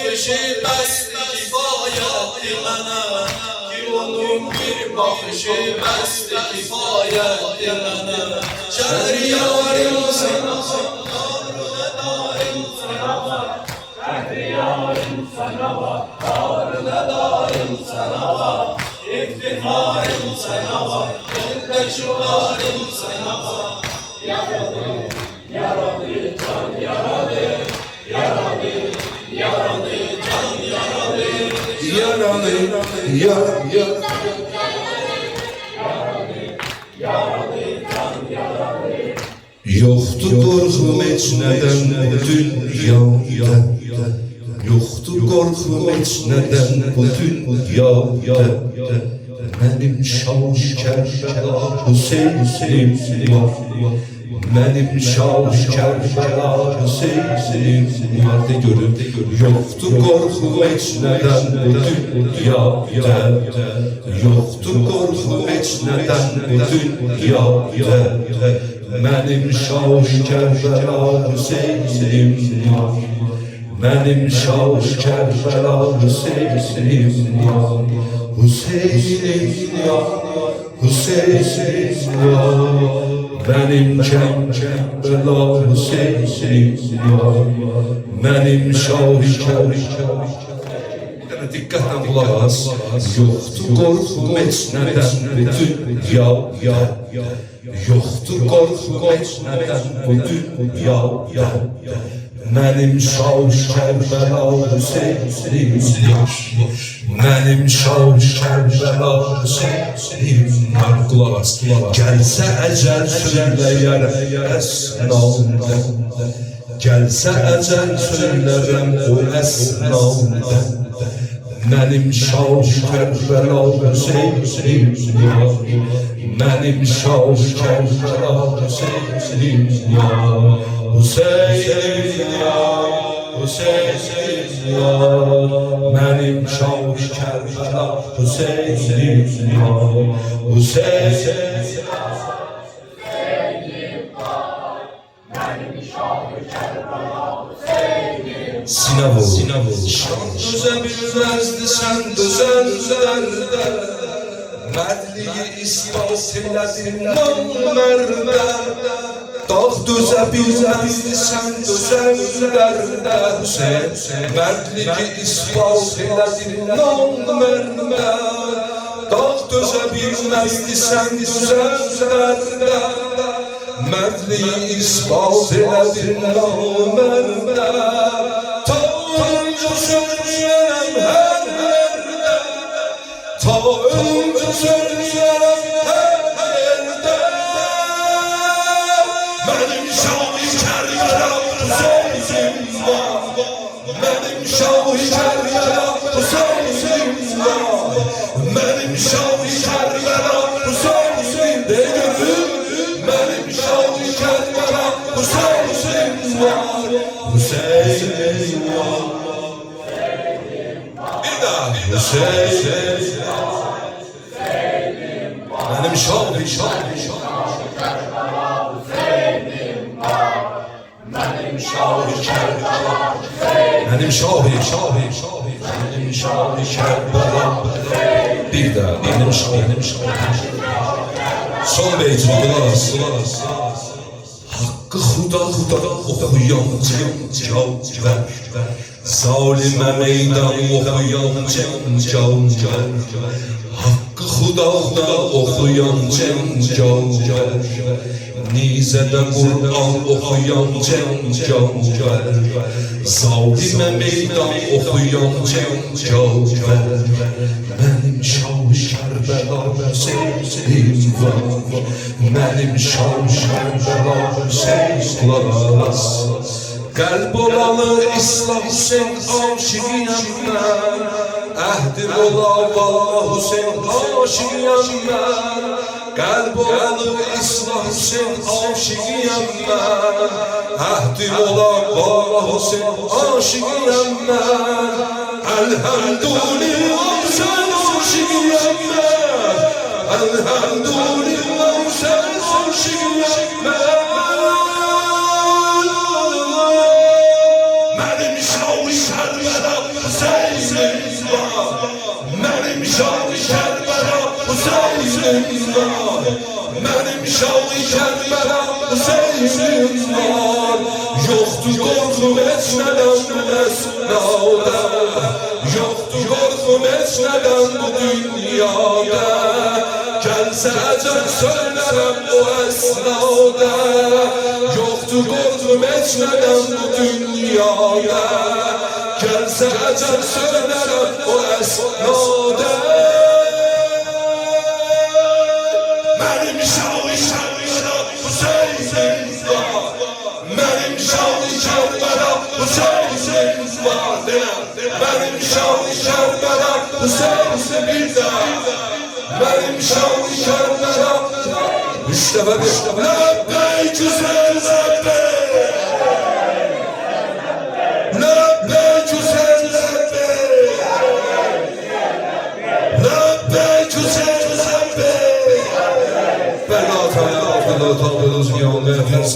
bakışı bəsdir kifayətdir mənə. Ki onun bir bakışı bəsdir kifayətdir mənə. Şəhriyarım sana var, darülədarım sana var. Şəhriyarım sana var, darülədarım sana var. İftiharım sana var, eldeşularım sana var. Yaradı, yaradı, can yaradı. Yaradı, yaradı, can yaradı. Yaradı, yaradı, yaradı, can yaradı. Yoktu korkum heç nədən bu dünyada. Yoktu korkum heç nədən bu dünyada. Mənim şah Kərbəla Hüseynim var. Mənim şah Kərbəla Hüseynim var. De görüm, yoktu korkum heç nədən bu dünyada. Yoktu korkum heç nədən bu dünyada. Mənim şah Kərbəla Hüseynim var. Mənim şah Kərbəla Hüseynim var. Hüseynim var, Hüseynim var. Mənim Kərbəla Hüseynim var. Mənim şah Kərbəla. Diqqətlə qulaq as. Yoxdur qorxum heç nədən bu dünyada. Yoxdur qorxum heç nədən bu dünyada. Mənim şah Kərbəla Hüseynim var. Mənim şah Kərbəla Hüseynim var. Qulaq as. Gəlsə əcəl söyləyər əsnamda. Gəlsə əcəl söyləyərəm o əsnamda. Mənim şah Kərbəla Hüseynim var. Mənim şah Kərbəla Hüseynim var. Hüseynim var, Hüseynim var. Mənim şah Kərbəla Hüseynim var. Hüseynim var, mənim şah Kərbəla Hüseynim. Sinə vur, şan dözə bilməzdi sən dözənlərdə. Mərdliyi ispat elədin namərdə. Dağ dözə bilməzdi sən dözənlərdə. Mərdliyi ispat elədin namərdə. Dağ dözə bilməzdi sən dözənlərdə. Mərdliyi ispat elədin namərdə. Ta ömrü söyləyərəm hər yerdə. Ta ömrü söyləyərəm hər yerdə. Mənim şah Kərbəla Hüseynim var. Mənim şah Kərbəla Hüseynim var. Mənim şah Kərbəla Hüseynim de görüm. Mənim şah Kərbəla Hüseynim var. Hüseynim var. Bir daha Hüseynim var. Mənim şah Kərbəla Hüseynim var. Mənim şah Kərbəla Hüseynim. Mənim şah Kərbəla. Bir daha benim şah. Son beytini qulaq as. Haqqı xuda oxuyan cəngavər. Zalimə meydan oxuyan cəngavər. Haqqı xudada oxuyan cəngavər. Nizədə Qur'an oxuyan cəngavər. Zalimə meydan oxuyan cəngavər. Mənim şah Kərbəla Hüseynim var. Mənim şah Kərbəla Hüseynim var. Qəlb olalı İslam Hüseyin aşiqiyəm mən. Əhdim ola vallah Hüseyin aşiqiyəm mən. Qəlb olalı İslam Hüseyin aşiqiyəm mən. Əhdim ola vallah Hüseyin aşiqiyəm mən. Elhamdülillah sen aşiqiyəm mən. Elhamdülillah sen aşiqiyəm mən. Mənim şah Kərbəla Mənim şahi Kərbəlam Hüseynim var. Yoxdur qorxum heç nədən bu əsnada, yoxdur qorxum heç nədən bu dünyada. Gəlsə əcəl söylərəm o əsnada, yoxdur qorxum heç nədən bu dünyada. Gəlsə əcəl söylərəm o əsnada. Mənim şahi Kərbəlam Hüseynim var. Mənim şahi Kərbəlam Hüseynim var. Mənim şahi Kərbəlam Hüseynim bir də. Mənim şahi Kərbəlam üç dəfə bir. Ləbbeyk Hüseyn ləbbeyk, ləbbeyk Hüseyn ləbbeyk, ləbbeyk Hüseyn ləbbeyk. Bəli, Ataya, Ataya, Ataya, Ataya,